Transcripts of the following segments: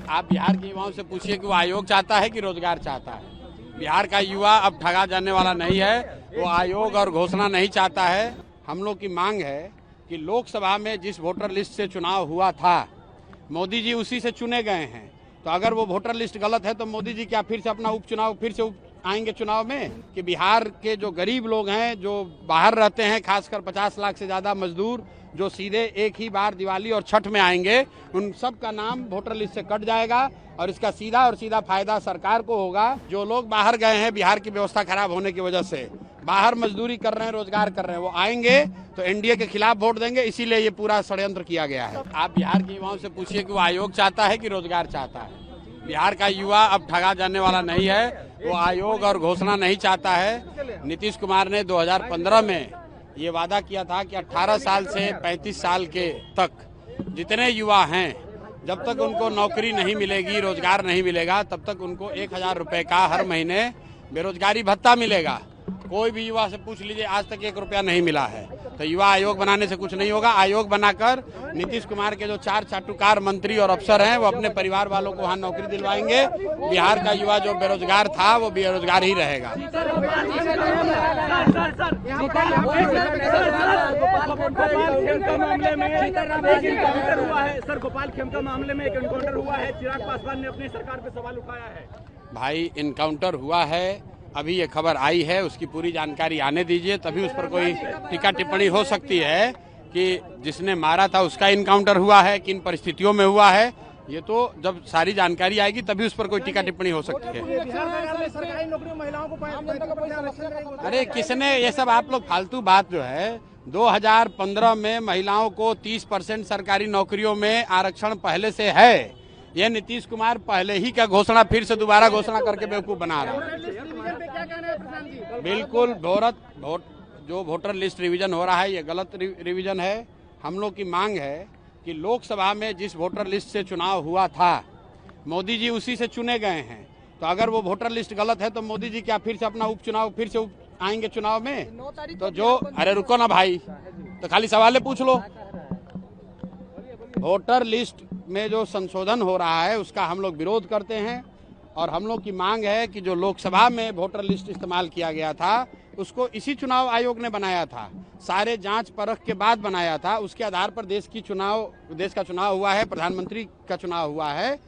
आप बिहार के युवाओं से पूछिए कि वो आयोग चाहता है कि रोजगार चाहता है। बिहार का युवा अब ठगा जाने वाला नहीं है, वो आयोग और घोषणा नहीं चाहता है। हम लोग की मांग है कि लोकसभा में जिस वोटर लिस्ट से चुनाव हुआ था, मोदी जी उसी से चुने गए हैं। तो अगर वो वोटर लिस्ट गलत है तो मोदी जी क्या फिर से अपना उपचुनाव फिर से आएंगे चुनाव में? कि बिहार के जो गरीब लोग हैं, जो बाहर रहते हैं, खासकर 50 लाख से ज्यादा मजदूर जो सीधे एक ही बार दिवाली और छठ में आएंगे, उन सब का नाम वोटर लिस्ट से कट जाएगा और इसका सीधा और सीधा फायदा सरकार को होगा। जो लोग बाहर गए हैं बिहार की व्यवस्था खराब होने की वजह से, बाहर मजदूरी कर रहे हैं, रोजगार कर रहे हैं, वो आएंगे तो एनडीए के खिलाफ वोट देंगे। इसीलिए ये पूरा षड्यंत्र किया गया है। आप बिहार के युवाओं से पूछिए कि वो आयोग चाहता है कि रोजगार चाहता है। बिहार का युवा अब ठगा जाने वाला नहीं है, वो आयोग और घोषणा नहीं चाहता है। नीतीश कुमार ने 2015 में ये वादा किया था कि 18 साल से 35 साल के तक जितने युवा हैं, जब तक उनको नौकरी नहीं मिलेगी, रोजगार नहीं मिलेगा, तब तक उनको 1000 रुपए का हर महीने बेरोजगारी भत्ता मिलेगा। कोई भी युवा से पूछ लीजिए, आज तक 1 रुपया नहीं मिला है। तो युवा आयोग बनाने से कुछ नहीं होगा। आयोग बनाकर नीतीश कुमार के जो 4 चाटुकार मंत्री और अफसर हैं, वो अपने परिवार वालों को वहाँ नौकरी दिलवाएंगे। बिहार का युवा जो बेरोजगार था वो बेरोजगार ही रहेगा। गोपाल खेमका मामले में एक एनकाउंटर हुआ है। चिराग पासवान ने अपनी सरकार पे सवाल उठाया है। भाई, एनकाउंटर हुआ है, अभी ये खबर आई है, उसकी पूरी जानकारी आने दीजिए, तभी उस पर कोई टीका टिप्पणी हो सकती है कि जिसने मारा था उसका इनकाउंटर हुआ है, किन परिस्थितियों में हुआ है। ये तो जब सारी जानकारी आएगी तभी उस पर कोई टीका टिप्पणी हो सकती है। अरे किसने ये सब, आप लोग फालतू बात जो है, 2015 में महिलाओं को 30% सरकारी नौकरियों में आरक्षण पहले से है। ये नीतीश कुमार पहले ही का घोषणा फिर से दोबारा घोषणा करके बेवकूफ बना रहा है। बिल्कुल जो वोटर लिस्ट रिवीजन हो रहा है ये गलत रिवीजन है। हम लोग की मांग है कि लोकसभा में जिस वोटर लिस्ट से चुनाव हुआ था, मोदी जी उसी से चुने गए हैं। तो अगर वो वोटर लिस्ट गलत है तो मोदी जी क्या फिर से अपना उपचुनाव फिर से आएंगे चुनाव में? तो जो, अरे रुको ना भाई, तो खाली सवाल पूछ लो। वोटर लिस्ट में जो संशोधन हो रहा है उसका हम लोग विरोध करते हैं और हम लोग की मांग है कि जो लोकसभा में वोटर लिस्ट इस्तेमाल किया गया था उसको इसी चुनाव आयोग ने बनाया था, सारे जांच परख के बाद बनाया था। उसके आधार पर देश का चुनाव हुआ है, प्रधानमंत्री का चुनाव हुआ है।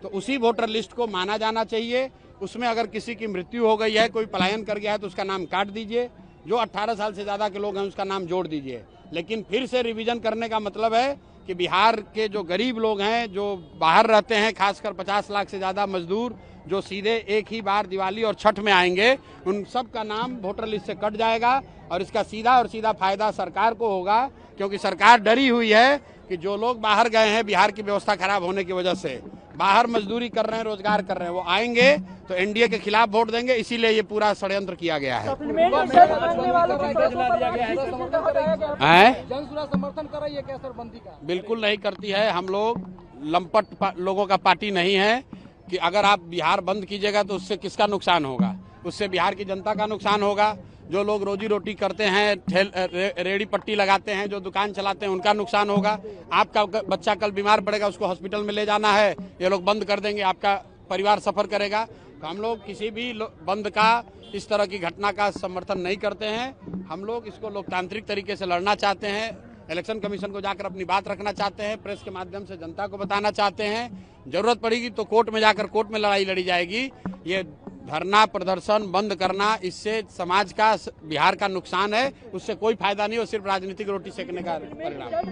तो उसी वोटर लिस्ट को माना जाना चाहिए। उसमें अगर किसी की मृत्यु हो गई है, कोई पलायन कर गया है तो उसका नाम काट दीजिए। जो 18 साल से ज्यादा के लोग हैं उसका नाम जोड़ दीजिए। लेकिन फिर से रिवीजन करने का मतलब है कि बिहार के जो गरीब लोग हैं, जो बाहर रहते हैं, खासकर 50 लाख से ज्यादा मजदूर जो सीधे एक ही बार दिवाली और छठ में आएंगे, उन सब का नाम वोटर लिस्ट से कट जाएगा और इसका सीधा और सीधा फायदा सरकार को होगा। क्योंकि सरकार डरी हुई है कि जो लोग बाहर गए हैं बिहार की व्यवस्था खराब होने की वजह से, बाहर मजदूरी कर रहे हैं, रोजगार कर रहे हैं, वो आएंगे तो एनडीए के खिलाफ वोट देंगे। इसीलिए ये पूरा षड्यंत्र किया गया है। समर्थन कर रही है क्या सर बंदी का? बिल्कुल नहीं करती है। हम लोग लंपट लोगों का पार्टी नहीं है कि अगर आप बिहार बंद कीजिएगा तो उससे किसका नुकसान होगा? उससे बिहार की जनता का नुकसान होगा। जो लोग रोजी रोटी करते हैं, रेड़ी पट्टी लगाते हैं, जो दुकान चलाते हैं, उनका नुकसान होगा। आपका बच्चा कल बीमार पड़ेगा, उसको हॉस्पिटल में ले जाना है, ये लोग बंद कर देंगे, आपका परिवार सफर करेगा। तो हम लोग किसी भी बंद का, इस तरह की घटना का समर्थन नहीं करते हैं। हम लोग इसको लोकतांत्रिक तरीके से लड़ना चाहते हैं, इलेक्शन कमीशन को जाकर अपनी बात रखना चाहते हैं, प्रेस के माध्यम से जनता को बताना चाहते हैं। जरूरत पड़ेगी तो कोर्ट में जाकर कोर्ट में लड़ाई लड़ी जाएगी। ये धरना प्रदर्शन बंद करना, इससे समाज का, बिहार का नुकसान है, उससे कोई फायदा नहीं, और सिर्फ राजनीतिक रोटी सेकने का परिणाम।